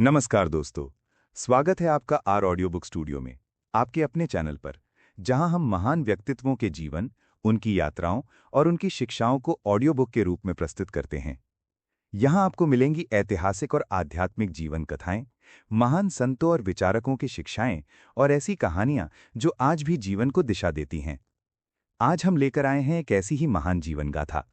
नमस्कार दोस्तों। स्वागत है आपका आर ऑडियो बुक स्टूडियो में, आपके अपने चैनल पर, जहां हम महान व्यक्तित्वों के जीवन, उनकी यात्राओं और उनकी शिक्षाओं को ऑडियो बुक के रूप में प्रस्तुत करते हैं। यहां आपको मिलेंगी ऐतिहासिक और आध्यात्मिक जीवन कथाएं, महान संतों और विचारकों की शिक्षाएं और ऐसी कहानियां जो आज भी जीवन को दिशा देती हैं। आज हम लेकर आए हैं एक ऐसी ही महान जीवन गाथा।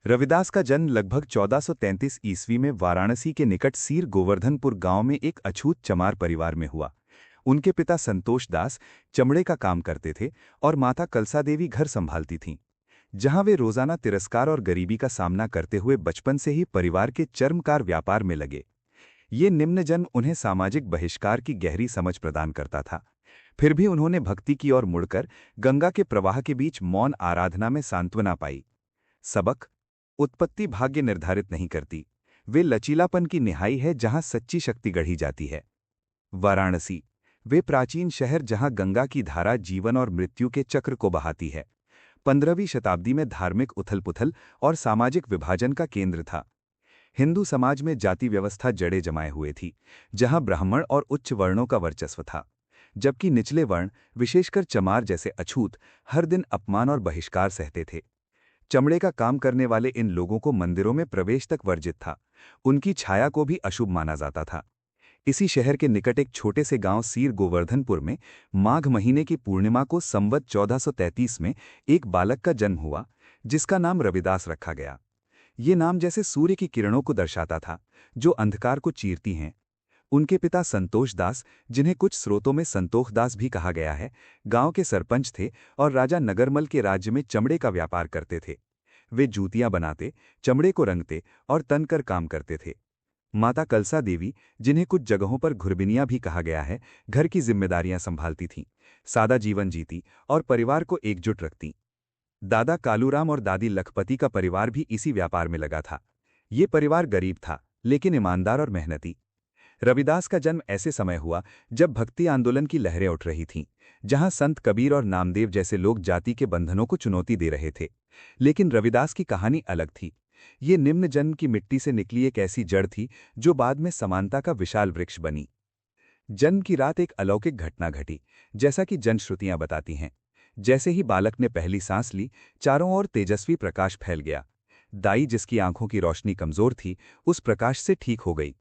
रविदास का जन्म लगभग 1433 ईस्वी में वाराणसी के निकट सीर गोवर्धनपुर गांव में एक अछूत चमार परिवार में हुआ। उनके पिता संतोष दास चमड़े का काम करते थे और माता कलसा देवी घर संभालती थीं। जहां वे रोजाना तिरस्कार और गरीबी का सामना करते हुए बचपन से ही परिवार के चर्मकार व्यापार में लगे। ये निम्न जन्म उन्हें सामाजिक बहिष्कार की गहरी समझ प्रदान करता था। फिर भी उन्होंने भक्ति की ओर मुड़कर गंगा के प्रवाह के बीच मौन आराधना में सांत्वना पाई। सबक: उत्पत्ति भाग्य निर्धारित नहीं करती, वे लचीलापन की निहाई है जहां सच्ची शक्ति गढ़ी जाती है। वाराणसी, वे प्राचीन शहर जहां गंगा की धारा जीवन और मृत्यु के चक्र को बहाती है। 15वीं शताब्दी में धार्मिक उथल-पुथल और सामाजिक विभाजन का केंद्र था। हिंदू समाज में जाति व्यवस्था जड़ें जमाए हुए थी, जहां ब्राह्मण और उच्च वर्णों का वर्चस्व था, जबकि निचले वर्ण, विशेषकर चमार जैसे अछूत, हर दिन अपमान और बहिष्कार सहते थे। चमड़े का काम करने वाले इन लोगों को मंदिरों में प्रवेश तक वर्जित था। उनकी छाया को भी अशुभ माना जाता था। इसी शहर के निकट एक छोटे से गांव सीर गोवर्धनपुर में माघ महीने की पूर्णिमा को संवत 1433 में एक बालक का जन्म हुआ, जिसका नाम रविदास रखा गया। ये नाम जैसे सूर्य की किरणों को दर्शाता था, जो अंधकार को चीरती हैं। उनके पिता संतोष दास, जिन्हें कुछ स्रोतों में संतोख दास भी कहा गया है, गांव के सरपंच थे और राजा नगरमल के राज्य में चमड़े का व्यापार करते थे। वे जूतियां बनाते, चमड़े को रंगते और तनकर काम करते थे। माता कलसा देवी, जिन्हें कुछ जगहों पर घुरबिनिया भी कहा गया है, घर की जिम्मेदारियां संभालती थीं, सादा जीवन जीती और परिवार को एकजुट रखती। दादा कालूराम और दादी लखपति का परिवार भी इसी व्यापार में लगा था। ये परिवार गरीब था, लेकिन ईमानदार और मेहनती। रविदास का जन्म ऐसे समय हुआ जब भक्ति आंदोलन की लहरें उठ रही थीं, जहां संत कबीर और नामदेव जैसे लोग जाति के बंधनों को चुनौती दे रहे थे। लेकिन रविदास की कहानी अलग थी। ये निम्न जन्म की मिट्टी से निकली एक ऐसी जड़ थी जो बाद में समानता का विशाल वृक्ष बनी। जन्म की रात एक अलौकिक घटना घटी, जैसा कि जनश्रुतियां बताती हैं। जैसे ही बालक ने पहली सांस ली, चारों ओर तेजस्वी प्रकाश फैल गया। दाई, जिसकी आंखों की रोशनी कमजोर थी, उस प्रकाश से ठीक हो गई।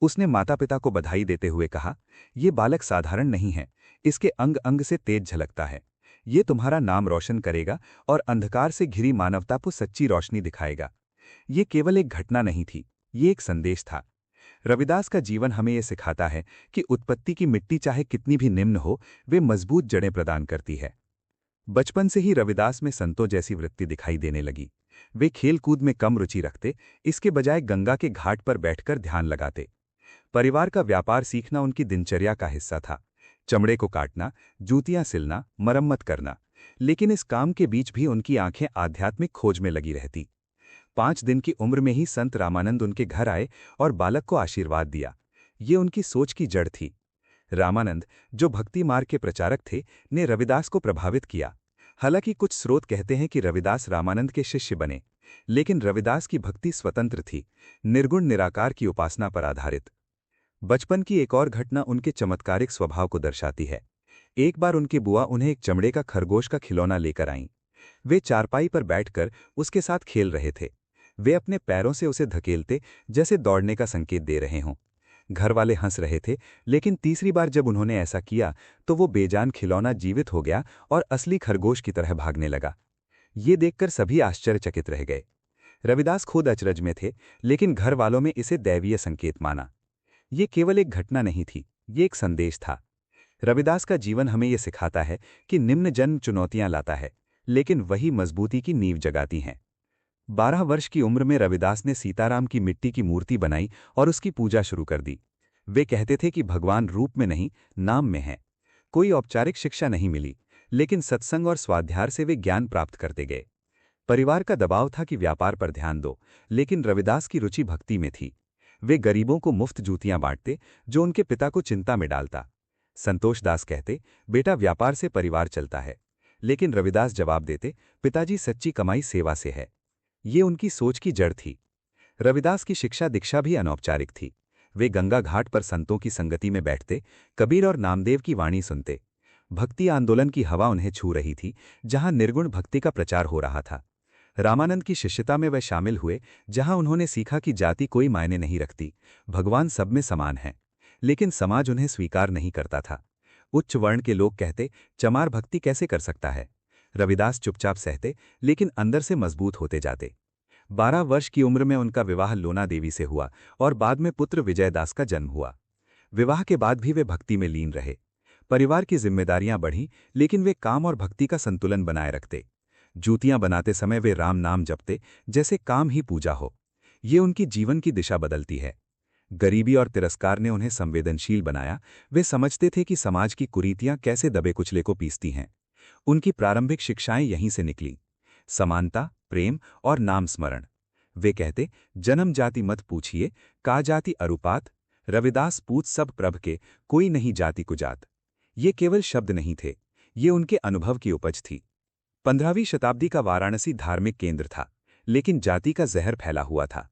उसने माता पिता को बधाई देते हुए कहा, "ये बालक साधारण नहीं है, इसके अंग अंग से तेज झलकता है। ये तुम्हारा नाम रोशन करेगा और अंधकार से घिरी मानवता को सच्ची रोशनी दिखाएगा।" ये केवल एक घटना नहीं थी, ये एक संदेश था। रविदास का जीवन हमें यह सिखाता है कि उत्पत्ति की मिट्टी चाहे कितनी भी निम्न हो, वे मजबूत जड़ें प्रदान करती है। बचपन से ही रविदास में संतों जैसी वृत्ति दिखाई देने लगी। वे खेल कूद में कम रुचि रखते, इसके बजाय गंगा के घाट पर बैठकर ध्यान लगाते। परिवार का व्यापार सीखना उनकी दिनचर्या का हिस्सा था, चमड़े को काटना, जूतियां सिलना, मरम्मत करना। लेकिन इस काम के बीच भी उनकी आंखें आध्यात्मिक खोज में लगी रहती। 5 दिन की उम्र में ही संत रामानंद उनके घर आए और बालक को आशीर्वाद दिया। ये उनकी सोच की जड़ थी। रामानंद, जो भक्ति मार्ग के प्रचारक थे, ने रविदास को प्रभावित किया। हालांकि कुछ स्रोत कहते हैं कि रविदास रामानंद के शिष्य बने, लेकिन रविदास की भक्ति स्वतंत्र थी, निर्गुण निराकार की उपासना पर आधारित। बचपन की एक और घटना उनके चमत्कारिक स्वभाव को दर्शाती है। एक बार उनकी बुआ उन्हें एक चमड़े का खरगोश का खिलौना लेकर आईं। वे चारपाई पर बैठकर उसके साथ खेल रहे थे। वे अपने पैरों से उसे धकेलते, जैसे दौड़ने का संकेत दे रहे हों। घर वाले हंस रहे थे, लेकिन तीसरी बार जब उन्होंने ऐसा किया तो वो बेजान खिलौना जीवित हो गया और असली खरगोश की तरह भागने लगा। ये देखकर सभी आश्चर्यचकित रह गए। रविदास खुद अचरज में थे, लेकिन घर वालों में इसे दैवीय संकेत माना। ये केवल एक घटना नहीं थी, ये एक संदेश था। रविदास का जीवन हमें यह सिखाता है कि निम्न जन्म चुनौतियां लाता है, लेकिन वही मजबूती की नींव जगाती हैं। 12 वर्ष की उम्र में रविदास ने सीताराम की मिट्टी की मूर्ति बनाई और उसकी पूजा शुरू कर दी। वे कहते थे कि भगवान रूप में नहीं, नाम में है। कोई औपचारिक शिक्षा नहीं मिली, लेकिन सत्संग और स्वाध्याय से वे ज्ञान प्राप्त करते गए। परिवार का दबाव था कि व्यापार पर ध्यान दो, लेकिन रविदास की रुचि भक्ति में थी। वे गरीबों को मुफ्त जूतियां बांटते, जो उनके पिता को चिंता में डालता। संतोष दास कहते, "बेटा, व्यापार से परिवार चलता है।" लेकिन रविदास जवाब देते, "पिताजी, सच्ची कमाई सेवा से है।" ये उनकी सोच की जड़ थी। रविदास की शिक्षा दीक्षा भी अनौपचारिक थी। वे गंगा घाट पर संतों की संगति में बैठते, कबीर और नामदेव की वाणी सुनते। भक्ति आंदोलन की हवा उन्हें छू रही थी, जहां निर्गुण भक्ति का प्रचार हो रहा था। रामानंद की शिष्यता में वे शामिल हुए, जहां उन्होंने सीखा कि जाति कोई मायने नहीं रखती, भगवान सब में समान है। लेकिन समाज उन्हें स्वीकार नहीं करता था। उच्च वर्ण के लोग कहते, चमार भक्ति कैसे कर सकता है। रविदास चुपचाप सहते, लेकिन अंदर से मजबूत होते जाते। 12 वर्ष की उम्र में उनका विवाह लोना देवी से हुआ और बाद में पुत्र विजयदास का जन्म हुआ। विवाह के बाद भी वे भक्ति में लीन रहे। परिवार की जिम्मेदारियां बढ़ी, लेकिन वे काम और भक्ति का संतुलन बनाए रखते। जूतियां बनाते समय वे राम नाम जपते, जैसे काम ही पूजा हो। ये उनकी जीवन की दिशा बदलती है। गरीबी और तिरस्कार ने उन्हें संवेदनशील बनाया। वे समझते थे कि समाज की कुरीतियां कैसे दबे कुचले को पीसती हैं। उनकी प्रारंभिक शिक्षाएं यहीं से निकली: समानता, प्रेम और नाम स्मरण। वे कहते, जन्म जाति मत पूछिए, का जाति अरुपात, रविदास पूछ सब प्रभ के, कोई नहीं जाति कुजात। ये केवल शब्द नहीं थे, ये उनके अनुभव की उपज थी। 15वीं शताब्दी का वाराणसी धार्मिक केंद्र था, लेकिन जाति का जहर फैला हुआ था।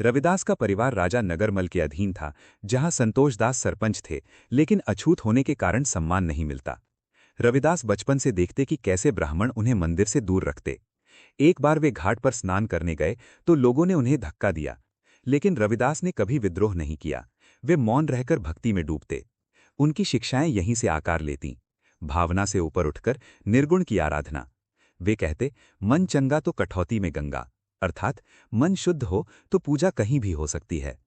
रविदास का परिवार राजा नगरमल के अधीन था, जहां संतोषदास सरपंच थे, लेकिन अछूत होने के कारण सम्मान नहीं मिलता। रविदास बचपन से देखते कि कैसे ब्राह्मण उन्हें मंदिर से दूर रखते। एक बार वे घाट पर स्नान करने गए तो लोगों ने उन्हें धक्का दिया, लेकिन रविदास ने कभी विद्रोह नहीं किया। वे मौन रहकर भक्ति में डूबते। उनकी शिक्षाएं यहीं से आकार लेतीं: भावना से ऊपर उठकर निर्गुण की आराधना। वे कहते, मन चंगा तो कठौती में गंगा, अर्थात मन शुद्ध हो तो पूजा कहीं भी हो सकती है।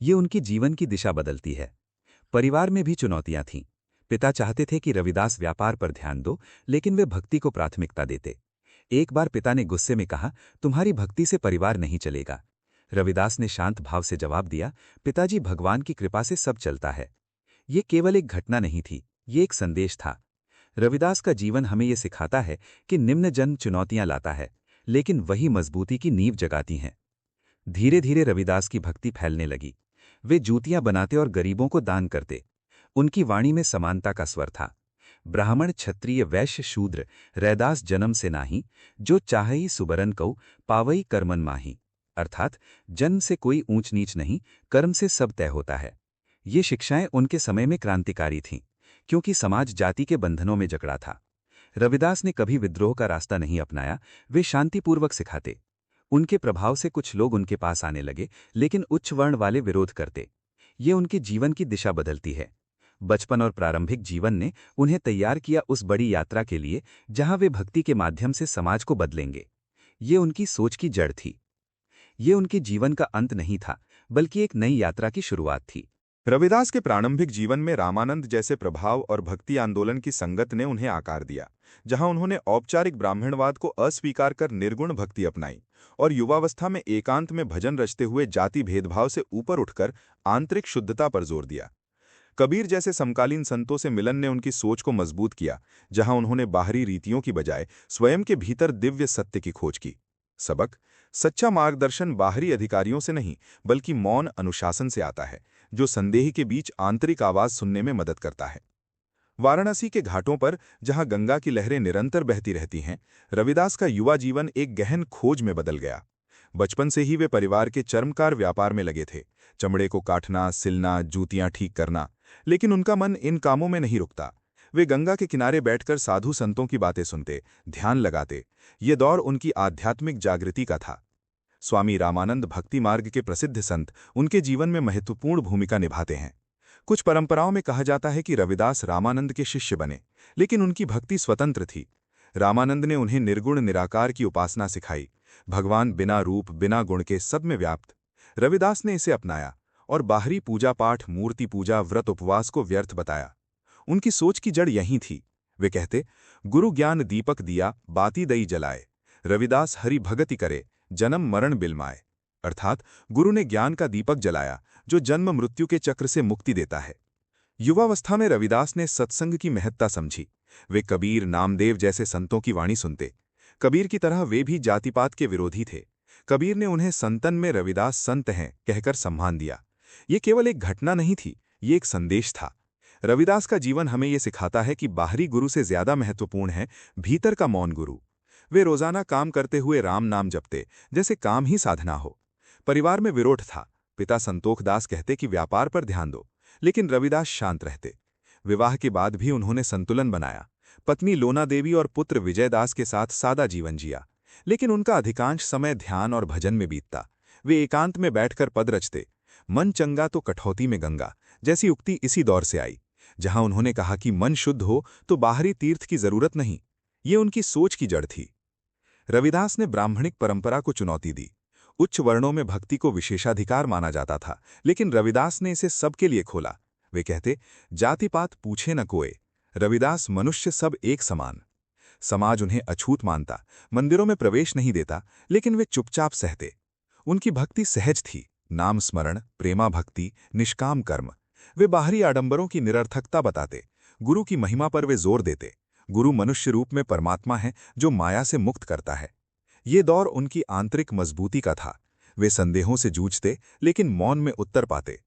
ये उनकी जीवन की दिशा बदलती है। परिवार में भी चुनौतियां थीं। पिता चाहते थे कि रविदास व्यापार पर ध्यान दो, लेकिन वे भक्ति को प्राथमिकता देते। एक बार पिता ने गुस्से में कहा, तुम्हारी भक्ति से परिवार नहीं चलेगा। रविदास ने शांत भाव से जवाब दिया, पिताजी, भगवान की कृपा से सब चलता है। ये केवल एक घटना नहीं थी, ये एक संदेश था। रविदास का जीवन हमें ये सिखाता है कि निम्न जन्म चुनौतियां लाता है, लेकिन वही मजबूती की नींव जगाती हैं। धीरे धीरे रविदास की भक्ति फैलने लगी। वे जूतियां बनाते और गरीबों को दान करते। उनकी वाणी में समानता का स्वर था। ब्राह्मण, क्षत्रिय, वैश्य, शूद्र, रैदास जन्म से नाही, जो चाहई सुबरन कऊ, पावई कर्मन माही। अर्थात जन्म से कोई ऊंच नीच नहीं, कर्म से सब तय होता है। ये शिक्षाएं उनके समय में क्रांतिकारी थीं, क्योंकि समाज जाति के बंधनों में जकड़ा था। रविदास ने कभी विद्रोह का रास्ता नहीं अपनाया, वे शांतिपूर्वक सिखाते। उनके प्रभाव से कुछ लोग उनके पास आने लगे, लेकिन उच्च वर्ण वाले विरोध करते। ये उनके जीवन की दिशा बदलती है। बचपन और प्रारंभिक जीवन ने उन्हें तैयार किया उस बड़ी यात्रा के लिए, जहां वे भक्ति के माध्यम से समाज को बदलेंगे। ये उनकी सोच की जड़ थी। ये उनके जीवन का अंत नहीं था, बल्कि एक नई यात्रा की शुरुआत थी। रविदास के प्रारंभिक जीवन में रामानंद जैसे प्रभाव और भक्ति आंदोलन की संगत ने उन्हें आकार दिया, जहां उन्होंने औपचारिक ब्राह्मणवाद को अस्वीकार कर निर्गुण भक्ति अपनाई और युवावस्था में एकांत में भजन रचते हुए जाति भेदभाव से ऊपर उठकर आंतरिक शुद्धता पर जोर दिया। कबीर जैसे समकालीन संतों से मिलन ने उनकी सोच को मजबूत किया, जहां उन्होंने बाहरी रीतियों की बजाय स्वयं के भीतर दिव्य सत्य की खोज की। सबक: सच्चा मार्गदर्शन बाहरी अधिकारियों से नहीं, बल्कि मौन अनुशासन से आता है, जो संदेह के बीच आंतरिक आवाज सुनने में मदद करता है। वाराणसी के घाटों पर, जहां गंगा की लहरें निरंतर बहती रहती हैं, रविदास का युवा जीवन एक गहन खोज में बदल गया। बचपन से ही वे परिवार के चर्मकार व्यापार में लगे थे, चमड़े को काटना, सिलना, जूतियां ठीक करना। लेकिन उनका मन इन कामों में नहीं रुकता। वे गंगा के किनारे बैठकर साधु संतों की बातें सुनते, ध्यान लगाते। ये दौर उनकी आध्यात्मिक जागृति का था। स्वामी रामानंद, भक्ति मार्ग के प्रसिद्ध संत, उनके जीवन में महत्वपूर्ण भूमिका निभाते हैं। कुछ परंपराओं में कहा जाता है कि रविदास रामानंद के शिष्य बने, लेकिन उनकी भक्ति स्वतंत्र थी। रामानंद ने उन्हें निर्गुण निराकार की उपासना सिखाई, भगवान बिना रूप बिना गुण के सब में व्याप्त। रविदास ने इसे अपनाया और बाहरी पूजा पाठ, मूर्ति पूजा, व्रत उपवास को व्यर्थ बताया। उनकी सोच की जड़ यहीं थी। वे कहते, गुरु ज्ञान दीपक दिया, बाती दई जलाए। रविदास हरि भगति करे, जन्म मरण बिलमाए। अर्थात गुरु ने ज्ञान का दीपक जलाया, जो जन्म मृत्यु के चक्र से मुक्ति देता है। युवावस्था में रविदास ने सत्संग की महत्ता समझी। वे कबीर, नामदेव जैसे संतों की वाणी सुनते। कबीर की तरह वे भी जातिपात के विरोधी थे। कबीर ने उन्हें संतन में रविदास संत हैं कहकर सम्मान दिया। ये केवल एक घटना नहीं थी, ये एक संदेश था। रविदास का जीवन हमें ये सिखाता है कि बाहरी गुरु से ज्यादा महत्वपूर्ण है भीतर का मौन गुरु। वे रोजाना काम करते हुए राम नाम जपते, जैसे काम ही साधना हो। परिवार में विरोध था, पिता संतोख दास कहते कि व्यापार पर ध्यान दो, लेकिन रविदास शांत रहते। विवाह के बाद भी उन्होंने संतुलन बनाया। पत्नी लोना देवी और पुत्र विजयदास के साथ सादा जीवन जिया, लेकिन उनका अधिकांश समय ध्यान और भजन में बीतता। वे एकांत में बैठकर पद रचते। मन चंगा तो कठौती में गंगा जैसी उक्ति इसी दौर से आई, जहां उन्होंने कहा कि मन शुद्ध हो तो बाहरी तीर्थ की जरूरत नहीं। ये उनकी सोच की जड़ थी। रविदास ने ब्राह्मणिक परंपरा को चुनौती दी। उच्च वर्णों में भक्ति को विशेषाधिकार माना जाता था, लेकिन रविदास ने इसे सबके लिए खोला। वे कहते, जातिपात पूछे न कोय, रविदास मनुष्य सब एक समान। समाज उन्हें अछूत मानता, मंदिरों में प्रवेश नहीं देता, लेकिन वे चुपचाप सहते। उनकी भक्ति सहज थी, नाम स्मरण, प्रेमा भक्ति, निष्काम कर्म। वे बाहरी आडंबरों की निरर्थकता बताते, गुरु की महिमा पर वे जोर देते। गुरु मनुष्य रूप में परमात्मा है जो माया से मुक्त करता है। ये दौर उनकी आंतरिक मजबूती का था। वे संदेहों से जूझते, लेकिन मौन में उत्तर पाते।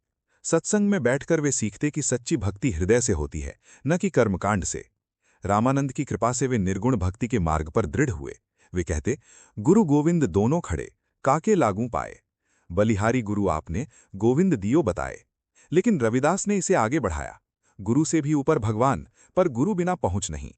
सत्संग में बैठकर वे सीखते कि सच्ची भक्ति हृदय से होती है, न कि कर्मकांड से। रामानंद की कृपा से वे निर्गुण भक्ति के मार्ग पर दृढ़ हुए। वे कहते, गुरु गोविंद दोनों खड़े, काके लागू पाए। बलिहारी गुरु आपने, गोविंद दियो बताए। लेकिन रविदास ने इसे आगे बढ़ाया। गुरु से भी ऊपर भगवान, पर गुरु बिना पहुंच नहीं।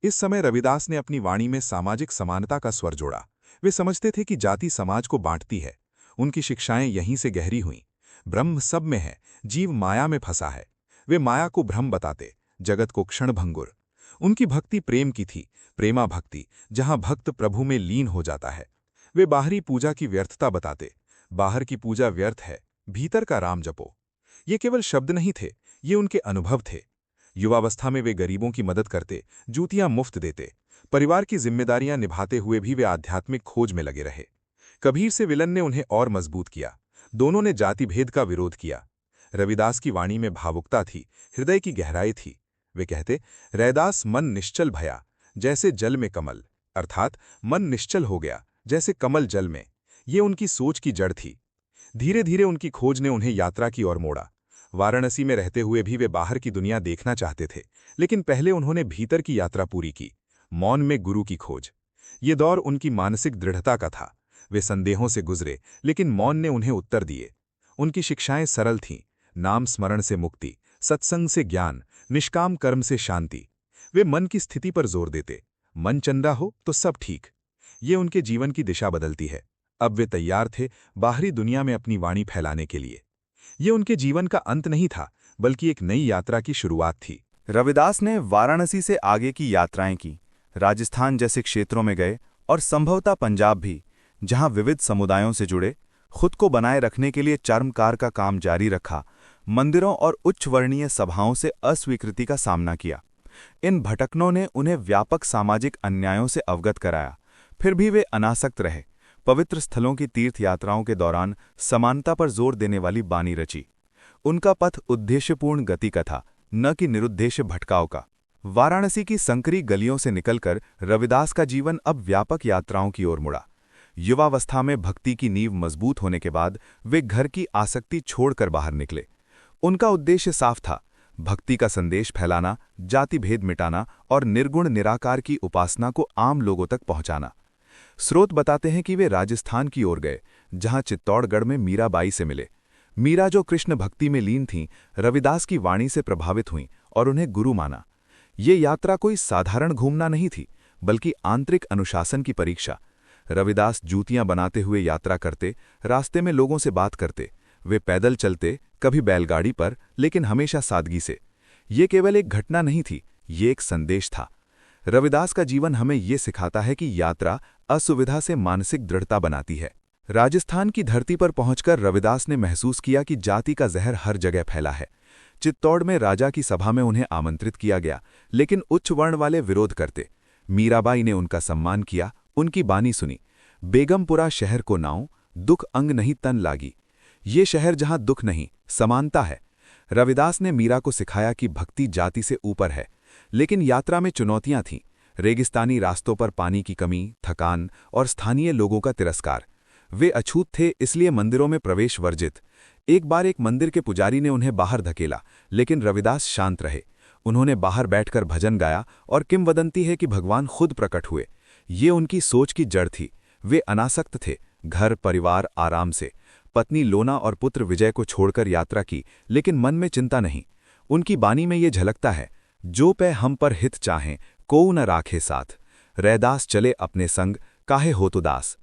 इस समय रविदास ने अपनी वाणी में सामाजिक समानता का स्वर जोड़ा। वे समझते थे कि जाति समाज को बांटती है। उनकी शिक्षाएं यहीं से गहरी हुईं। ब्रह्म सब में है, जीव माया में फंसा है। वे माया को भ्रम बताते, जगत को क्षणभंगुर। उनकी भक्ति प्रेम की थी, प्रेमा भक्ति, जहां भक्त प्रभु में लीन हो जाता है। वे बाहरी पूजा की व्यर्थता बताते, बाहर की पूजा व्यर्थ है, भीतर का राम जपो। ये केवल शब्द नहीं थे, ये उनके अनुभव थे। युवावस्था में वे गरीबों की मदद करते, जूतियां मुफ्त देते। परिवार की जिम्मेदारियां निभाते हुए भी वे आध्यात्मिक खोज में लगे रहे। कबीर से विलन ने उन्हें और मजबूत किया। दोनों ने जाति भेद का विरोध किया। रविदास की वाणी में भावुकता थी, हृदय की गहराई थी। वे कहते, रैदास मन निश्चल भया जैसे जल में कमल, अर्थात मन निश्चल हो गया जैसे कमल जल में। ये उनकी सोच की जड़ थी। धीरे धीरे उनकी खोज ने उन्हें यात्रा की ओर मोड़ा। वाराणसी में रहते हुए भी वे बाहर की दुनिया देखना चाहते थे, लेकिन पहले उन्होंने भीतर की यात्रा पूरी की, मौन में गुरु की खोज। ये दौर उनकी मानसिक दृढ़ता का था। वे संदेहों से गुजरे, लेकिन मौन ने उन्हें उत्तर दिए। उनकी शिक्षाएं सरल थीं, नाम स्मरण से मुक्ति, सत्संग से ज्ञान, निष्काम कर्म से शांति। वे मन की स्थिति पर जोर देते, मन चंदा हो तो सब ठीक। ये उनके जीवन की दिशा बदलती है। अब वे तैयार थे बाहरी दुनिया में अपनी वाणी फैलाने के लिए। ये उनके जीवन का अंत नहीं था, बल्कि एक नई यात्रा की शुरुआत थी। रविदास ने वाराणसी से आगे की यात्राएं की, राजस्थान जैसे क्षेत्रों में गए और संभवतः पंजाब भी, जहां विविध समुदायों से जुड़े। खुद को बनाए रखने के लिए चर्मकार का काम जारी रखा, मंदिरों और उच्च वर्णीय सभाओं से अस्वीकृति का सामना किया। इन भटकनों ने उन्हें व्यापक सामाजिक अन्यायों से अवगत कराया। फिर भी वे अनासक्त रहे। पवित्र स्थलों की तीर्थ यात्राओं के दौरान समानता पर जोर देने वाली बानी रची। उनका पथ उद्देश्यपूर्ण गति का था, न कि निरुद्देश्य भटकाव का। वाराणसी की संकरी गलियों से निकलकर रविदास का जीवन अब व्यापक यात्राओं की ओर मुड़ा। युवावस्था में भक्ति की नींव मजबूत होने के बाद वे घर की आसक्ति छोड़कर बाहर निकले। उनका उद्देश्य साफ था, भक्ति का संदेश फैलाना, जाति भेद मिटाना और निर्गुण निराकार की उपासना को आम लोगों तक पहुंचाना। स्रोत बताते हैं कि वे राजस्थान की ओर गए, जहां चित्तौड़गढ़ में मीराबाई से मिले। मीरा, जो कृष्ण भक्ति में लीन थीं, रविदास की वाणी से प्रभावित हुईं और उन्हें गुरु माना। ये यात्रा कोई साधारण घूमना नहीं थी, बल्कि आंतरिक अनुशासन की परीक्षा। रविदास जूतियां बनाते हुए यात्रा करते, रास्ते में लोगों से बात करते। वे पैदल चलते, कभी बैलगाड़ी पर, लेकिन हमेशा सादगी से। ये केवल एक घटना नहीं थी, ये एक संदेश था। रविदास का जीवन हमें ये सिखाता है कि यात्रा असुविधा से मानसिक दृढ़ता बनाती है। राजस्थान की धरती पर पहुंचकर रविदास ने महसूस किया कि जाति का जहर हर जगह फैला है। चित्तौड़ में राजा की सभा में उन्हें आमंत्रित किया गया, लेकिन उच्च वर्ण वाले विरोध करते। मीराबाई ने उनका सम्मान किया, उनकी बानी सुनी। बेगमपुरा शहर को नाऊं, दुख अंग नहीं तन लागी। ये शहर जहां दुख नहीं, समानता है। रविदास ने मीरा को सिखाया कि भक्ति जाति से ऊपर है। लेकिन यात्रा में चुनौतियां थीं। रेगिस्तानी रास्तों पर पानी की कमी, थकान और स्थानीय लोगों का तिरस्कार। वे अछूत थे, इसलिए मंदिरों में प्रवेश वर्जित। एक बार एक मंदिर के पुजारी ने उन्हें बाहर धकेला, लेकिन रविदास शांत रहे। उन्होंने बाहर बैठकर भजन गाया और किंवदंती है कि भगवान खुद प्रकट हुए। ये उनकी सोच की जड़ थी। वे अनासक्त थे, घर परिवार आराम से, पत्नी लोना और पुत्र विजय को छोड़कर यात्रा की, लेकिन मन में चिंता नहीं। उनकी बानी में ये झलकता है, जो पै हम पर हित चाहें, कोऊ न राखे साथ। रैदास चले अपने संग, काहे हो तो दास।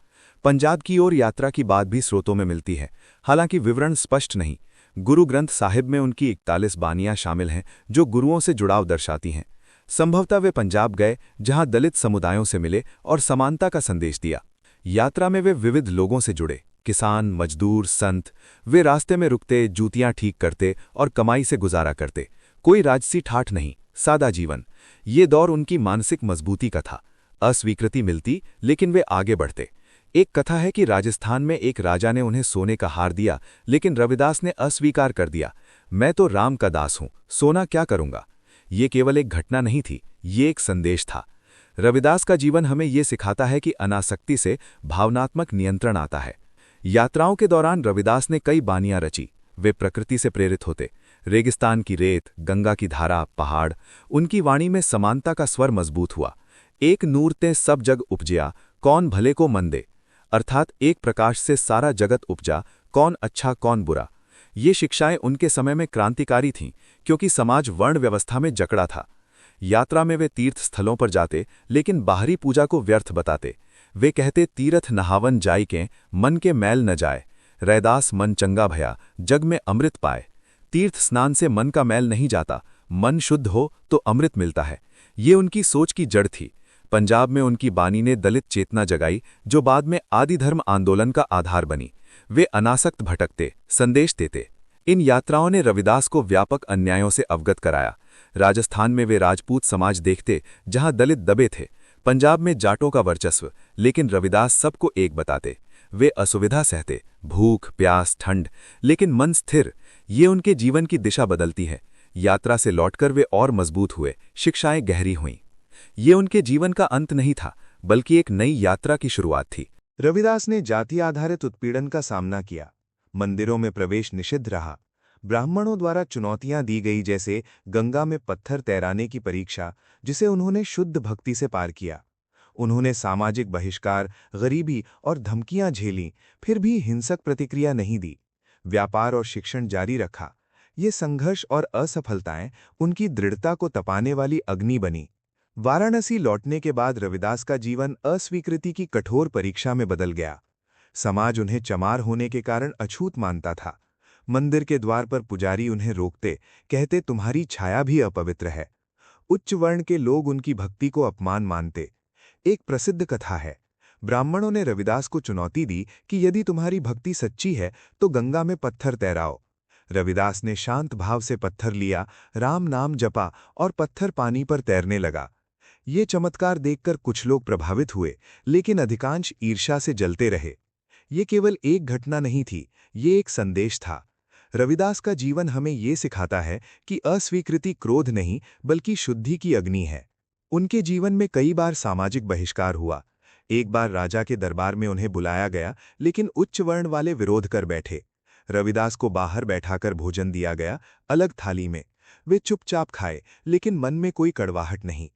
पंजाब की ओर यात्रा की बात भी स्रोतों में मिलती है, हालांकि विवरण स्पष्ट नहीं। गुरु ग्रंथ साहिब में उनकी 41 बानियां शामिल हैं, जो गुरुओं से जुड़ाव दर्शाती हैं। संभवतः वे पंजाब गए, जहां दलित समुदायों से मिले और समानता का संदेश दिया। यात्रा में वे विविध लोगों से जुड़े, किसान, मजदूर, संत। वे रास्ते में रुकते, जूतियां ठीक करते और कमाई से गुजारा करते। कोई राजसी ठाठ नहीं, सादा जीवन। ये दौर उनकी मानसिक मजबूती का था। अस्वीकृति मिलती, लेकिन वे आगे बढ़ते। एक कथा है कि राजस्थान में एक राजा ने उन्हें सोने का हार दिया, लेकिन रविदास ने अस्वीकार कर दिया। मैं तो राम का दास हूं, सोना क्या करूंगा। ये केवल एक घटना नहीं थी, ये एक संदेश था। रविदास का जीवन हमें ये सिखाता है कि अनासक्ति से भावनात्मक नियंत्रण आता है। यात्राओं के दौरान रविदास ने कई बानियां रची। वे प्रकृति से प्रेरित होते। रेगिस्तान की रेत, गंगा की धारा, पहाड़। उनकी वाणी में समानता का स्वर मजबूत हुआ। एक नूर ते सब जग उपजिया, कौन भले को मन दे। अर्थात एक प्रकाश से सारा जगत उपजा, कौन अच्छा कौन बुरा। ये शिक्षाएं उनके समय में क्रांतिकारी थीं, क्योंकि समाज वर्ण व्यवस्था में जकड़ा था। यात्रा में वे तीर्थ स्थलों पर जाते, लेकिन बाहरी पूजा को व्यर्थ बताते। वे कहते, तीरथ नहावन जाई के, मन के मैल न जाए। रैदास मन चंगा भया, जग में अमृत पाए। तीर्थ स्नान से मन का मैल नहीं जाता, मन शुद्ध हो तो अमृत मिलता है। ये उनकी सोच की जड़ थी। पंजाब में उनकी बानी ने दलित चेतना जगाई, जो बाद में आदि धर्म आंदोलन का आधार बनी। वे अनासक्त भटकते, संदेश देते। इन यात्राओं ने रविदास को व्यापक अन्यायों से अवगत कराया। राजस्थान में वे राजपूत समाज देखते, जहां दलित दबे थे। पंजाब में जाटों का वर्चस्व, लेकिन रविदास सबको एक बताते। वे असुविधा सहते, भूख, प्यास, ठंड, लेकिन मन स्थिर। ये उनके जीवन की दिशा बदलती है। यात्रा से लौटकर वे और मजबूत हुए, शिक्षाएं गहरी हुईं। ये उनके जीवन का अंत नहीं था, बल्कि एक नई यात्रा की शुरुआत थी। रविदास ने जाति आधारित उत्पीड़न का सामना किया। मंदिरों में प्रवेश निषिद्ध रहा। ब्राह्मणों द्वारा चुनौतियां दी गई, जैसे गंगा में पत्थर तैराने की परीक्षा, जिसे उन्होंने शुद्ध भक्ति से पार किया। उन्होंने सामाजिक बहिष्कार, गरीबी और धमकियां झेलीं, फिर भी हिंसक प्रतिक्रिया नहीं दी। व्यापार और शिक्षण जारी रखा। ये संघर्ष और असफलताएं उनकी दृढ़ता को तपाने वाली अग्नि बनी। वाराणसी लौटने के बाद रविदास का जीवन अस्वीकृति की कठोर परीक्षा में बदल गया। समाज उन्हें चमार होने के कारण अछूत मानता था। मंदिर के द्वार पर पुजारी उन्हें रोकते, कहते, तुम्हारी छाया भी अपवित्र है। उच्च वर्ण के लोग उनकी भक्ति को अपमान मानते। एक प्रसिद्ध कथा है, ब्राह्मणों ने रविदास को चुनौती दी कि यदि तुम्हारी भक्ति सच्ची है तो गंगा में पत्थर तैराओ। रविदास ने शांत भाव से पत्थर लिया, राम नाम जपा और पत्थर पानी पर तैरने लगा। ये चमत्कार देखकर कुछ लोग प्रभावित हुए, लेकिन अधिकांश ईर्ष्या से जलते रहे। ये केवल एक घटना नहीं थी, ये एक संदेश था। रविदास का जीवन हमें ये सिखाता है कि अस्वीकृति क्रोध नहीं, बल्कि शुद्धि की अग्नि है। उनके जीवन में कई बार सामाजिक बहिष्कार हुआ। एक बार राजा के दरबार में उन्हें बुलाया गया, लेकिन उच्च वर्ण वाले विरोध कर बैठे। रविदास को बाहर बैठाकर भोजन दिया गया, अलग थाली में। वे चुपचाप खाए, लेकिन मन में कोई कड़वाहट नहीं।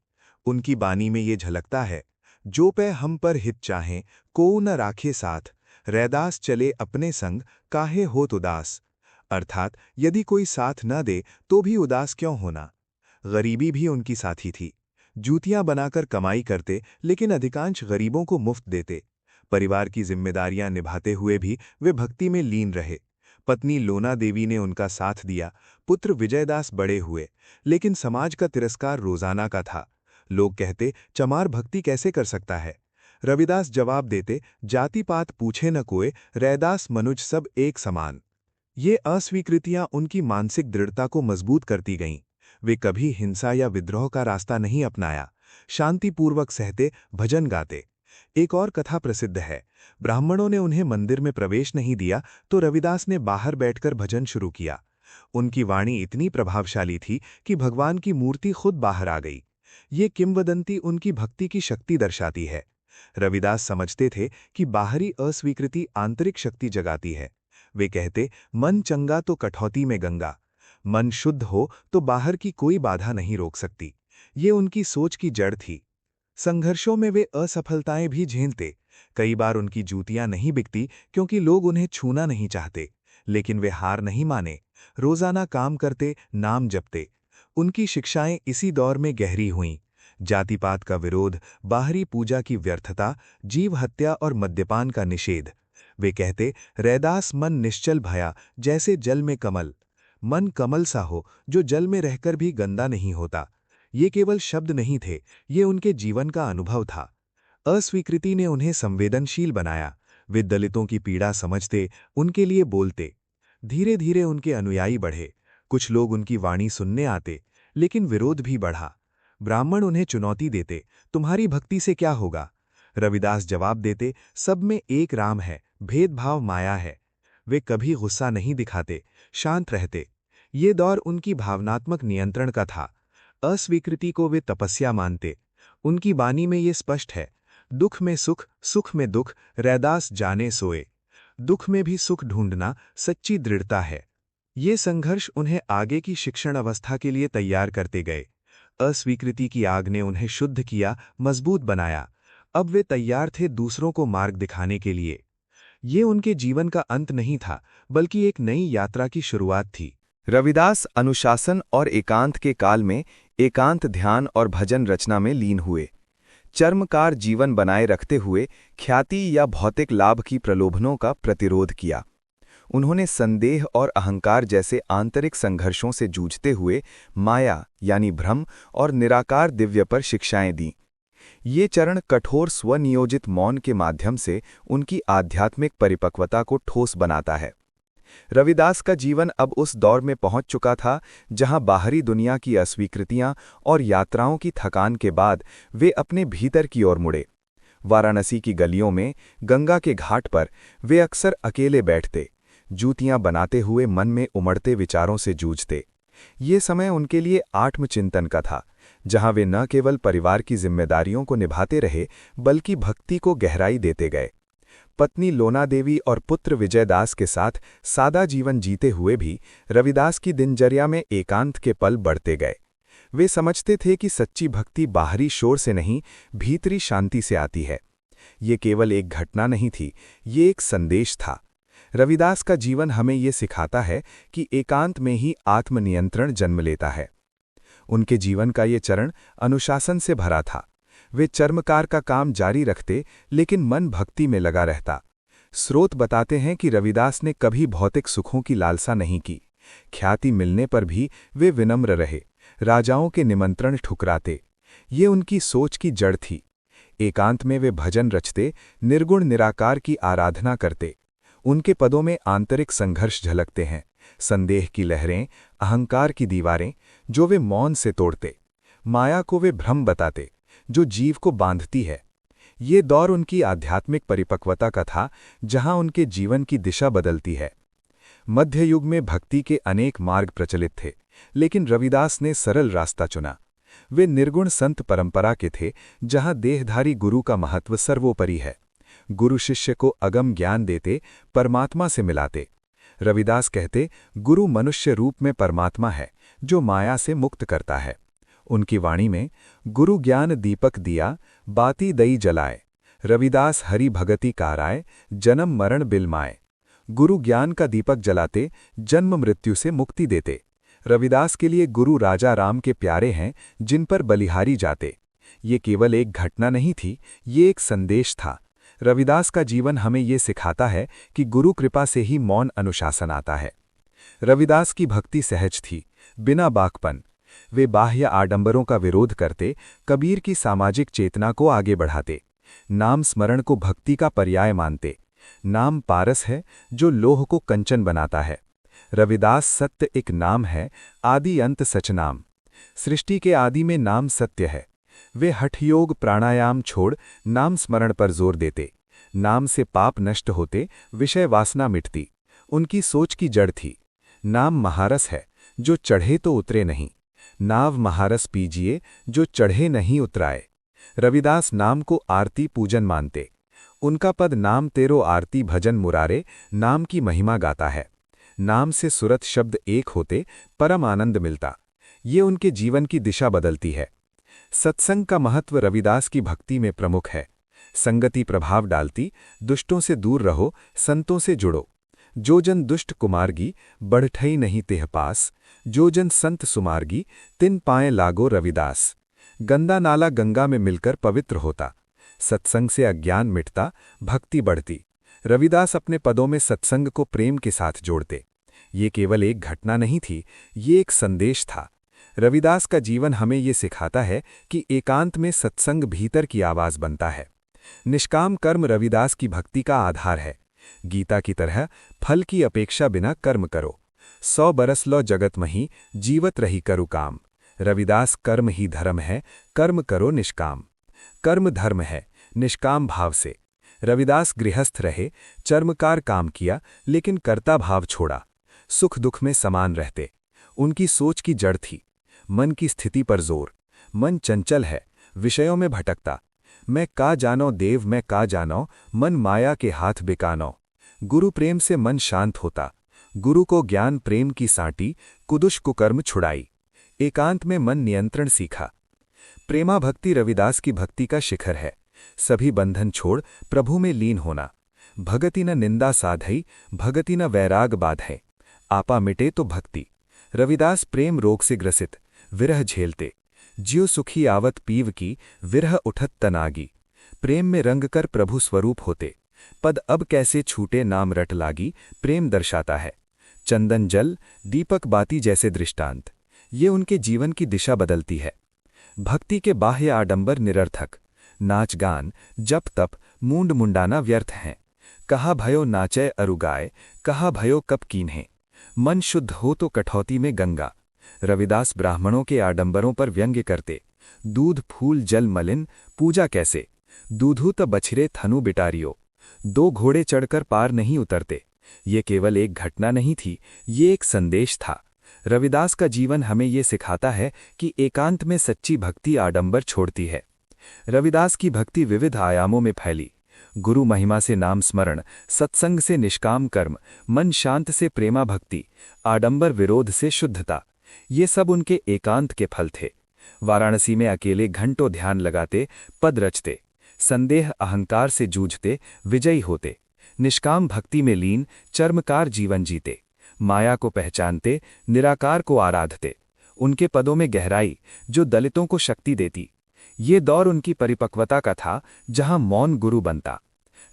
उनकी बानी में ये झलकता है, जो पै हम पर हित चाहें, कोऊ न राखे साथ। रैदास चले अपने संग, काहे होत उदास। अर्थात यदि कोई साथ न दे तो भी उदास क्यों होना। गरीबी भी उनकी साथी थी। जूतियां बनाकर कमाई करते, लेकिन अधिकांश गरीबों को मुफ्त देते। परिवार की जिम्मेदारियां निभाते हुए भी वे भक्ति में लीन रहे। पत्नी लोना देवी ने उनका साथ दिया, पुत्र विजयदास बड़े हुए, लेकिन समाज का तिरस्कार रोजाना का था। लोग कहते, चमार भक्ति कैसे कर सकता है। रविदास जवाब देते, जाति पात पूछे न कोय, रैदास मनुज सब एक समान। ये अस्वीकृतियां उनकी मानसिक दृढ़ता को मजबूत करती गईं। वे कभी हिंसा या विद्रोह का रास्ता नहीं अपनाया। शांतिपूर्वक सहते, भजन गाते। एक और कथा प्रसिद्ध है, ब्राह्मणों ने उन्हें मंदिर में प्रवेश नहीं दिया, तो रविदास ने बाहर बैठकर भजन शुरू किया। उनकी वाणी इतनी प्रभावशाली थी कि भगवान की मूर्ति खुद बाहर आ गई। ये किंवदंती उनकी भक्ति की शक्ति दर्शाती है। रविदास समझते थे कि बाहरी अस्वीकृति आंतरिक शक्ति जगाती है। वे कहते, मन चंगा तो कठौती में गंगा। मन शुद्ध हो तो बाहर की कोई बाधा नहीं रोक सकती। ये उनकी सोच की जड़ थी। संघर्षों में वे असफलताएं भी झेलते, कई बार उनकी जूतियां नहीं बिकती क्योंकि लोग उन्हें छूना नहीं चाहते, लेकिन वे हार नहीं माने, रोजाना काम करते, नाम जपते। उनकी शिक्षाएं इसी दौर में गहरी हुईं। जातिपात का विरोध, बाहरी पूजा की व्यर्थता, जीव हत्या और मद्यपान का निषेध। वे कहते, रैदास मन निश्चल भया जैसे जल में कमल। मन कमल सा हो जो जल में रहकर भी गंदा नहीं होता। ये केवल शब्द नहीं थे, ये उनके जीवन का अनुभव था। अस्वीकृति ने उन्हें संवेदनशील बनाया। वे दलितों की पीड़ा समझते, उनके लिए बोलते। धीरे धीरे उनके अनुयायी बढ़े। कुछ लोग उनकी वाणी सुनने आते, लेकिन विरोध भी बढ़ा। ब्राह्मण उन्हें चुनौती देते, तुम्हारी भक्ति से क्या होगा? रविदास जवाब देते, सब में एक राम है, भेदभाव माया है। वे कभी गुस्सा नहीं दिखाते, शांत रहते। ये दौर उनकी भावनात्मक नियंत्रण का था। अस्वीकृति को वे तपस्या मानते। उनकी वाणी में ये स्पष्ट है, दुख में सुख, सुख में दुख, रैदास जाने सोए। दुख में भी सुख ढूंढना सच्ची दृढ़ता है। ये संघर्ष उन्हें आगे की शिक्षण अवस्था के लिए तैयार करते गए। अस्वीकृति की आग ने उन्हें शुद्ध किया, मजबूत बनाया। अब वे तैयार थे दूसरों को मार्ग दिखाने के लिए। ये उनके जीवन का अंत नहीं था, बल्कि एक नई यात्रा की शुरुआत थी। रविदास अनुशासन और एकांत के काल में एकांत ध्यान और भजन रचना में लीन हुए। चर्मकार जीवन बनाए रखते हुए ख्याति या भौतिक लाभ की प्रलोभनों का प्रतिरोध किया। उन्होंने संदेह और अहंकार जैसे आंतरिक संघर्षों से जूझते हुए माया यानी भ्रम और निराकार दिव्य पर शिक्षाएं दीं। ये चरण कठोर स्वनियोजित मौन के माध्यम से उनकी आध्यात्मिक परिपक्वता को ठोस बनाता है। रविदास का जीवन अब उस दौर में पहुंच चुका था जहां बाहरी दुनिया की अस्वीकृतियां और यात्राओं की थकान के बाद वे अपने भीतर की ओर मुड़े। वाराणसी की गलियों में, गंगा के घाट पर वे अक्सर अकेले बैठते, जूतियां बनाते हुए मन में उमड़ते विचारों से जूझते। ये समय उनके लिए आत्मचिंतन का था, जहां वे न केवल परिवार की जिम्मेदारियों को निभाते रहे बल्कि भक्ति को गहराई देते गए। पत्नी लोना देवी और पुत्र विजयदास के साथ सादा जीवन जीते हुए भी रविदास की दिनचर्या में एकांत के पल बढ़ते गए। वे समझते थे कि सच्ची भक्ति बाहरी शोर से नहीं, भीतरी शांति से आती है। ये केवल एक घटना नहीं थी, ये एक संदेश था। रविदास का जीवन हमें ये सिखाता है कि एकांत में ही आत्मनियंत्रण जन्म लेता है। उनके जीवन का ये चरण अनुशासन से भरा था। वे चर्मकार का काम जारी रखते, लेकिन मन भक्ति में लगा रहता। स्रोत बताते हैं कि रविदास ने कभी भौतिक सुखों की लालसा नहीं की। ख्याति मिलने पर भी वे विनम्र रहे, राजाओं के निमंत्रण ठुकराते। ये उनकी सोच की जड़ थी। एकांत में वे भजन रचते, निर्गुण निराकार की आराधना करते। उनके पदों में आंतरिक संघर्ष झलकते हैं, संदेह की लहरें, अहंकार की दीवारें, जो वे मौन से तोड़ते। माया को वे भ्रम बताते, जो जीव को बांधती है। ये दौर उनकी आध्यात्मिक परिपक्वता का था, जहां उनके जीवन की दिशा बदलती है। मध्य युग में भक्ति के अनेक मार्ग प्रचलित थे, लेकिन रविदास ने सरल रास्ता चुना। वे निर्गुण संत परंपरा के थे, जहां देहधारी गुरु का महत्व सर्वोपरि है। गुरु शिष्य को अगम ज्ञान देते, परमात्मा से मिलाते। रविदास कहते, गुरु मनुष्य रूप में परमात्मा है, जो माया से मुक्त करता है। उनकी वाणी में, गुरु ज्ञान दीपक दिया, बाती दई जलाए। रविदास हरि भगति काराय, जन्म मरण बिलमाए। गुरु ज्ञान का दीपक जलाते, जन्म मृत्यु से मुक्ति देते। रविदास के लिए गुरु राजा राम के प्यारे हैं, जिन पर बलिहारी जाते। ये केवल एक घटना नहीं थी, ये एक संदेश था। रविदास का जीवन हमें ये सिखाता है कि गुरु कृपा से ही मौन अनुशासन आता है। रविदास की भक्ति सहज थी, बिना बाकपन। वे बाह्य आडंबरों का विरोध करते, कबीर की सामाजिक चेतना को आगे बढ़ाते। नाम स्मरण को भक्ति का पर्याय मानते। नाम पारस है, जो लोह को कंचन बनाता है। रविदास सत्य एक नाम है, आदि अंत सचनाम। सृष्टि के आदि में नाम सत्य है। वे हठयोग प्राणायाम छोड़ नाम स्मरण पर जोर देते। नाम से पाप नष्ट होते, विषय वासना मिटती। उनकी सोच की जड़ थी, नाम महारस है, जो चढ़े तो उतरे नहीं। नाव महारस पीजिए, जो चढ़े नहीं उतराए। रविदास नाम को आरती पूजन मानते। उनका पद नाम तेरो आरती भजन मुरारे नाम की महिमा गाता है। नाम से सुरत शब्द एक होते, परम आनंद मिलता। ये उनके जीवन की दिशा बदलती है। सत्संग का महत्व रविदास की भक्ति में प्रमुख है। संगति प्रभाव डालती, दुष्टों से दूर रहो, संतों से जुड़ो। जो जन दुष्ट कुमार्गी, बढ़ठई नहीं तेह पास। जो जन संत सुमार्गी, तिन पाए लागो रविदास। गंदा नाला गंगा में मिलकर पवित्र होता। सत्संग से अज्ञान मिटता, भक्ति बढ़ती। रविदास अपने पदों में सत्संग को प्रेम के साथ जोड़ते। ये केवल एक घटना नहीं थी, ये एक संदेश था। रविदास का जीवन हमें ये सिखाता है कि एकांत में सत्संग भीतर की आवाज बनता है। निष्काम कर्म रविदास की भक्ति का आधार है। गीता की तरह फल की अपेक्षा बिना कर्म करो। 100 बरस लो जगत मही, जीवत रही करु काम। रविदास कर्म ही धर्म है, कर्म करो निष्काम। कर्म धर्म है, निष्काम भाव से। रविदास गृहस्थ रहे, चर्मकार काम किया, लेकिन कर्ता भाव छोड़ा। सुख दुख में समान रहते। उनकी सोच की जड़ थी, मन की स्थिति पर जोर। मन चंचल है, विषयों में भटकता। मैं का जानो देव मैं का जानो, मन माया के हाथ बिकानो। गुरु प्रेम से मन शांत होता। गुरु को ज्ञान प्रेम की साँटी, कुदुष कुकर्म छुड़ाई। एकांत में मन नियंत्रण सीखा। प्रेमा भक्ति रविदास की भक्ति का शिखर है। सभी बंधन छोड़ प्रभु में लीन होना। भगति न निंदा साधई, भगति न वैराग बाधै। आपा मिटे तो भक्ति। रविदास प्रेम रोग से ग्रसित, विरह झेलते। ज्यो सुखी आवत पीव की, विरह उठत तनागी। प्रेम में रंग कर प्रभु स्वरूप होते। पद अब कैसे छूटे नाम रट लागी, प्रेम दर्शाता है। चंदन जल, दीपक बाती जैसे दृष्टांत। ये उनके जीवन की दिशा बदलती है। भक्ति के बाह्य आडंबर निरर्थक। नाच गान, जप तप, मूंड मुंडाना व्यर्थ हैं। कहा भयो नाचय अरुगाय, कहा भयो कप कीन्हे। मन शुद्ध हो तो कठौती में गंगा। रविदास ब्राह्मणों के आडंबरों पर व्यंग्य करते। दूध फूल जल मलिन, पूजा कैसे। दूधू त बछरे थनु बिटारियो। 2 घोड़े चढ़कर पार नहीं उतरते। ये केवल एक घटना नहीं थी, ये एक संदेश था। रविदास का जीवन हमें ये सिखाता है कि एकांत में सच्ची भक्ति आडंबर छोड़ती है। रविदास की भक्ति विविध आयामों में फैली। गुरु महिमा से नाम स्मरण, सत्संग से निष्काम कर्म, मन शांत से प्रेमा भक्ति, आडंबर विरोध से शुद्धता। ये सब उनके एकांत के फल थे। वाराणसी में अकेले घंटों ध्यान लगाते, पद रचते। संदेह अहंकार से जूझते, विजयी होते। निष्काम भक्ति में लीन, चर्मकार जीवन जीते। माया को पहचानते, निराकार को आराधते। उनके पदों में गहराई, जो दलितों को शक्ति देती। ये दौर उनकी परिपक्वता का था, जहां मौन गुरु बनता।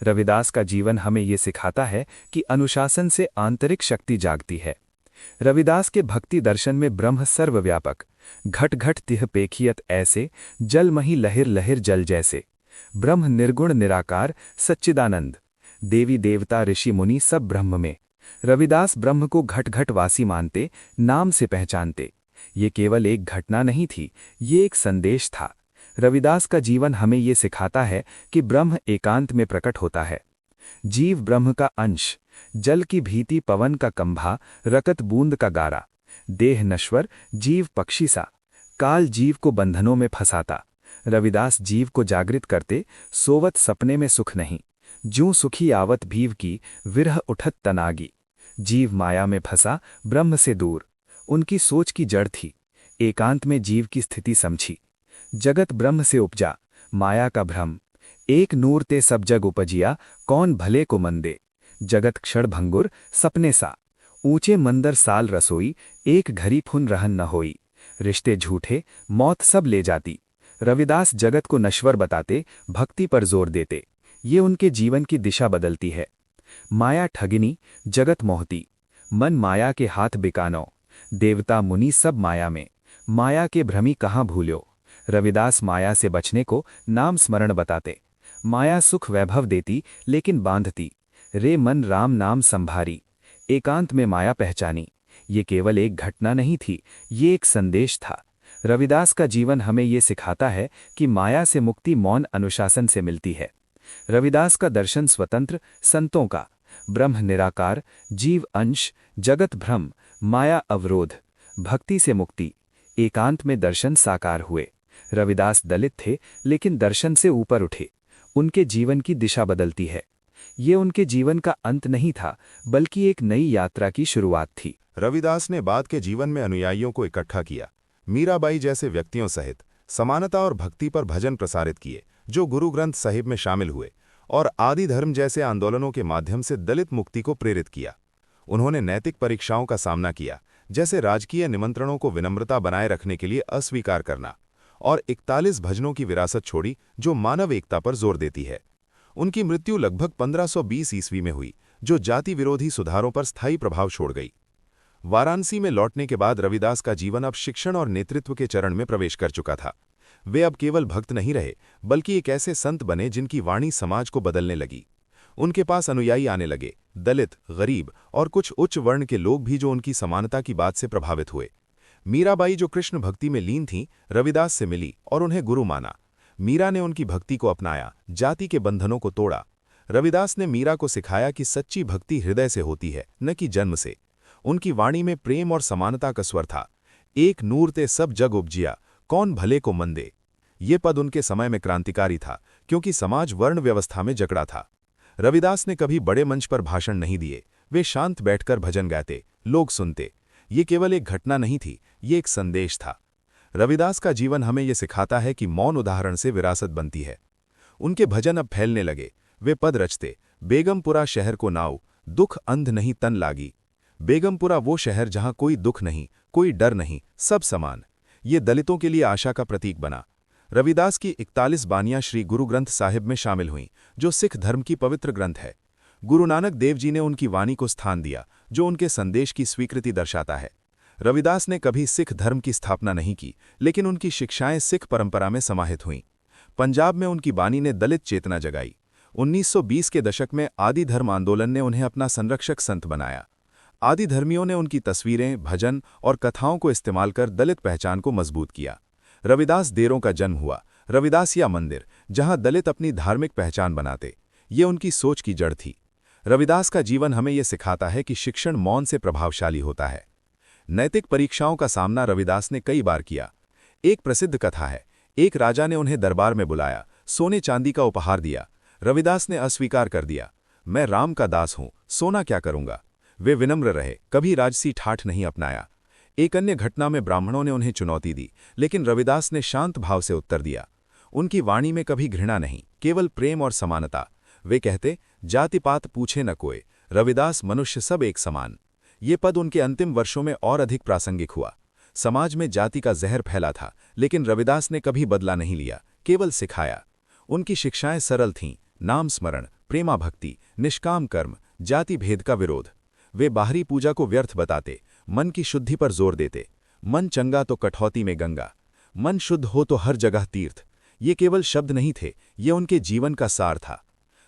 रविदास का जीवन हमें ये सिखाता है कि अनुशासन से आंतरिक शक्ति जागती है। रविदास के भक्ति दर्शन में ब्रह्म सर्वव्यापक। घट घट तिह पेखियत ऐसे, जल मही लहिर लहिर जल जैसे। ब्रह्म निर्गुण निराकार, सच्चिदानंद। देवी देवता ऋषि मुनि सब ब्रह्म में। रविदास ब्रह्म को घट घट वासी मानते, नाम से पहचानते। ये केवल एक घटना नहीं थी, ये एक संदेश था। रविदास का जीवन हमें ये सिखाता है कि ब्रह्म एकांत में प्रकट होता है। जीव ब्रह्म का अंश, जल की भीति पवन का कंभा, रकत बूंद का गारा। देह नश्वर, जीव पक्षी सा। काल जीव को बंधनों में फंसाता। रविदास जीव को जागृत करते, सोवत सपने में सुख नहीं। ज्यों सुखी आवत भीव की, विरह उठत तनागी। जीव माया में फंसा, ब्रह्म से दूर। उनकी सोच की जड़ थी। एकांत में जीव की स्थिति समझी। जगत ब्रह्म से उपजा, माया का भ्रम। एक नूर ते सब जग उपजिया, कौन भले को मंदे। जगत क्षण भंगुर, सपने सा। ऊंचे मंदर साल रसोई, एक घड़ी फुन रहन न होई। रिश्ते झूठे, मौत सब ले जाती। रविदास जगत को नश्वर बताते, भक्ति पर जोर देते। ये उनके जीवन की दिशा बदलती है। माया ठगिनी, जगत मोहती। मन माया के हाथ बिकानो। देवता मुनि सब माया में। माया के भ्रमी कहाँ भूल्यो। रविदास माया से बचने को नाम स्मरण बताते। माया सुख वैभव देती, लेकिन बांधती। रे मन राम नाम संभारी। एकांत में माया पहचानी। ये केवल एक घटना नहीं थी, ये एक संदेश था। रविदास का जीवन हमें ये सिखाता है कि माया से मुक्ति मौन अनुशासन से मिलती है। रविदास का दर्शन स्वतंत्र, संतों का। ब्रह्म निराकार, जीव अंश, जगत भ्रम, माया अवरोध। भक्ति से मुक्ति, एकांत में दर्शन साकार हुए। रविदास दलित थे, लेकिन दर्शन से ऊपर उठे। उनके जीवन की दिशा बदलती है। ये उनके जीवन का अंत नहीं था, बल्कि एक नई यात्रा की शुरुआत थी। रविदास ने बाद के जीवन में अनुयायियों को इकट्ठा किया। मीराबाई जैसे व्यक्तियों सहित समानता और भक्ति पर भजन प्रसारित किए जो गुरु ग्रंथ साहिब में शामिल हुए और आदि धर्म जैसे आंदोलनों के माध्यम से दलित मुक्ति को प्रेरित किया। उन्होंने नैतिक परीक्षाओं का सामना किया, जैसे राजकीय निमंत्रणों को विनम्रता बनाए रखने के लिए अस्वीकार करना, और 41 भजनों की विरासत छोड़ी जो मानव एकता पर जोर देती है। उनकी मृत्यु लगभग 1520 ईस्वी में हुई, जो जाति विरोधी सुधारों पर स्थायी प्रभाव छोड़ गई। वाराणसी में लौटने के बाद रविदास का जीवन अब शिक्षण और नेतृत्व के चरण में प्रवेश कर चुका था। वे अब केवल भक्त नहीं रहे, बल्कि एक ऐसे संत बने जिनकी वाणी समाज को बदलने लगी। उनके पास अनुयायी आने लगे, दलित, गरीब और कुछ उच्च वर्ण के लोग भी, जो उनकी समानता की बात से प्रभावित हुए। मीराबाई, जो कृष्ण भक्ति में लीन थीं, रविदास से मिली और उन्हें गुरु माना। मीरा ने उनकी भक्ति को अपनाया, जाति के बंधनों को तोड़ा। रविदास ने मीरा को सिखाया कि सच्ची भक्ति हृदय से होती है, न कि जन्म से। उनकी वाणी में प्रेम और समानता का स्वर था। एक नूर ते सब जग उपजिया, कौन भले को मंदे। ये पद उनके समय में क्रांतिकारी था, क्योंकि समाज वर्ण व्यवस्था में जकड़ा था। रविदास ने कभी बड़े मंच पर भाषण नहीं दिए, वे शांत बैठकर भजन गाते, लोग सुनते। ये केवल एक घटना नहीं थी, ये एक संदेश था। रविदास का जीवन हमें ये सिखाता है कि मौन उदाहरण से विरासत बनती है। उनके भजन अब फैलने लगे। वे पद रचते, बेगमपुरा शहर को नाव, दुख अंध नहीं तन लागी। बेगमपुरा वो शहर जहां कोई दुख नहीं, कोई डर नहीं, सब समान। ये दलितों के लिए आशा का प्रतीक बना। रविदास की 41 बानियां श्री गुरु ग्रंथ साहिब में शामिल हुईं, जो सिख धर्म की पवित्र ग्रंथ है। गुरु नानक देव जी ने उनकी वाणी को स्थान दिया, जो उनके संदेश की स्वीकृति दर्शाता है। रविदास ने कभी सिख धर्म की स्थापना नहीं की, लेकिन उनकी शिक्षाएं सिख परंपरा में समाहित हुईं। पंजाब में उनकी वाणी ने दलित चेतना जगाई। 1920 के दशक में आदि धर्म आंदोलन ने उन्हें अपना संरक्षक संत बनाया। आदि धर्मियों ने उनकी तस्वीरें, भजन और कथाओं को इस्तेमाल कर दलित पहचान को मजबूत किया। रविदास डेरों का जन्म हुआ, रविदासिया मंदिर, जहां दलित अपनी धार्मिक पहचान बनाते। ये उनकी सोच की जड़ थी। रविदास का जीवन हमें यह सिखाता है कि शिक्षण मौन से प्रभावशाली होता है। नैतिक परीक्षाओं का सामना रविदास ने कई बार किया। एक प्रसिद्ध कथा है, एक राजा ने उन्हें दरबार में बुलाया, सोने चांदी का उपहार दिया। रविदास ने अस्वीकार कर दिया। मैं राम का दास हूं, सोना क्या करूंगा। वे विनम्र रहे, कभी राजसी ठाठ नहीं अपनाया। एक अन्य घटना में ब्राह्मणों ने उन्हें चुनौती दी, लेकिन रविदास ने शांत भाव से उत्तर दिया। उनकी वाणी में कभी घृणा नहीं, केवल प्रेम और समानता। वे कहते, जाति पात पूछे न कोय, रविदास मनुष्य सब एक समान। ये पद उनके अंतिम वर्षों में और अधिक प्रासंगिक हुआ। समाज में जाति का जहर फैला था, लेकिन रविदास ने कभी बदला नहीं लिया, केवल सिखाया। उनकी शिक्षाएं सरल थीं, नाम स्मरण, प्रेमा भक्ति, निष्काम कर्म, जाति भेद का विरोध। वे बाहरी पूजा को व्यर्थ बताते, मन की शुद्धि पर जोर देते। मन चंगा तो कठौती में गंगा, मन शुद्ध हो तो हर जगह तीर्थ। ये केवल शब्द नहीं थे, ये उनके जीवन का सार था।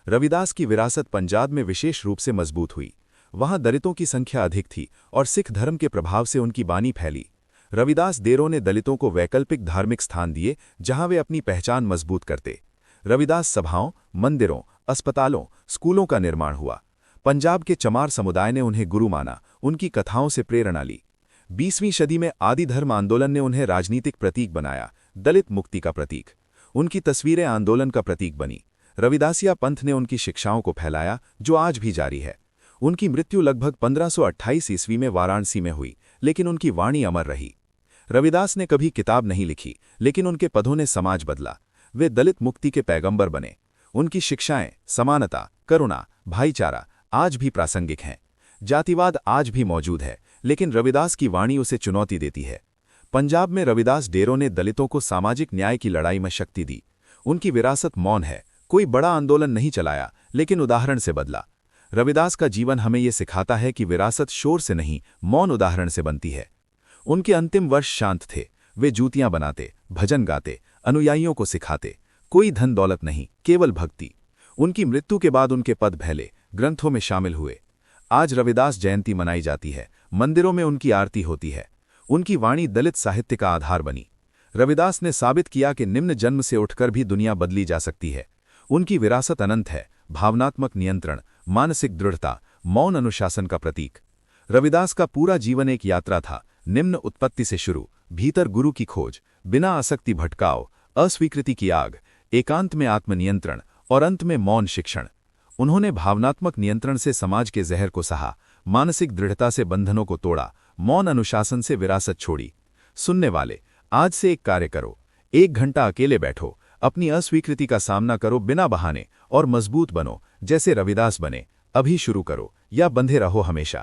रविदास की विरासत पंजाब में विशेष रूप से मजबूत हुई। वहां दलितों की संख्या अधिक थी और सिख धर्म के प्रभाव से उनकी बानी फैली। रविदास डेरों ने दलितों को वैकल्पिक धार्मिक स्थान दिए, जहां वे अपनी पहचान मजबूत करते। रविदास सभाओं, मंदिरों, अस्पतालों, स्कूलों का निर्माण हुआ। पंजाब के चमार समुदाय ने उन्हें गुरु माना, उनकी कथाओं से प्रेरणा ली। 20वीं सदी में आदि धर्म आंदोलन ने उन्हें राजनीतिक प्रतीक बनाया, दलित मुक्ति का प्रतीक। उनकी तस्वीरें आंदोलन का प्रतीक बनी। रविदासिया पंथ ने उनकी शिक्षाओं को फैलाया, जो आज भी जारी है। उनकी मृत्यु लगभग 1528 ईस्वी में वाराणसी में हुई, लेकिन उनकी वाणी अमर रही। रविदास ने कभी किताब नहीं लिखी, लेकिन उनके पदों ने समाज बदला। वे दलित मुक्ति के पैगंबर बने। उनकी शिक्षाएं, समानता, करुणा, भाईचारा आज भी प्रासंगिक हैं। जातिवाद आज भी मौजूद है, लेकिन रविदास की वाणी उसे चुनौती देती है। पंजाब में रविदास डेरों ने दलितों को सामाजिक न्याय की लड़ाई में शक्ति दी। उनकी विरासत मौन है, कोई बड़ा आंदोलन नहीं चलाया, लेकिन उदाहरण से बदला। रविदास का जीवन हमें यह सिखाता है कि विरासत शोर से नहीं, मौन उदाहरण से बनती है। उनके अंतिम वर्ष शांत थे। वे जूतियां बनाते, भजन गाते, अनुयायियों को सिखाते। कोई धन दौलत नहीं, केवल भक्ति। उनकी मृत्यु के बाद उनके पद फैले, ग्रंथों में शामिल हुए। आज रविदास जयंती मनाई जाती है, मंदिरों में उनकी आरती होती है। उनकी वाणी दलित साहित्य का आधार बनी। रविदास ने साबित किया कि निम्न जन्म से उठकर भी दुनिया बदली जा सकती है। उनकी विरासत अनंत है, भावनात्मक नियंत्रण, मानसिक दृढ़ता, मौन अनुशासन का प्रतीक। रविदास का पूरा जीवन एक यात्रा था, निम्न उत्पत्ति से शुरू, भीतर गुरु की खोज, बिना आसक्ति भटकाव, अस्वीकृति की आग, एकांत में आत्मनियंत्रण और अंत में मौन शिक्षण। उन्होंने भावनात्मक नियंत्रण से समाज के जहर को सहा, मानसिक दृढ़ता से बंधनों को तोड़ा, मौन अनुशासन से विरासत छोड़ी। सुनने वाले, आज से एक कार्य करो। 1 घंटा अकेले बैठो, अपनी अस्वीकृति का सामना करो बिना बहाने और मजबूत बनो, जैसे रविदास बने। अभी शुरू करो या बंधे रहो हमेशा।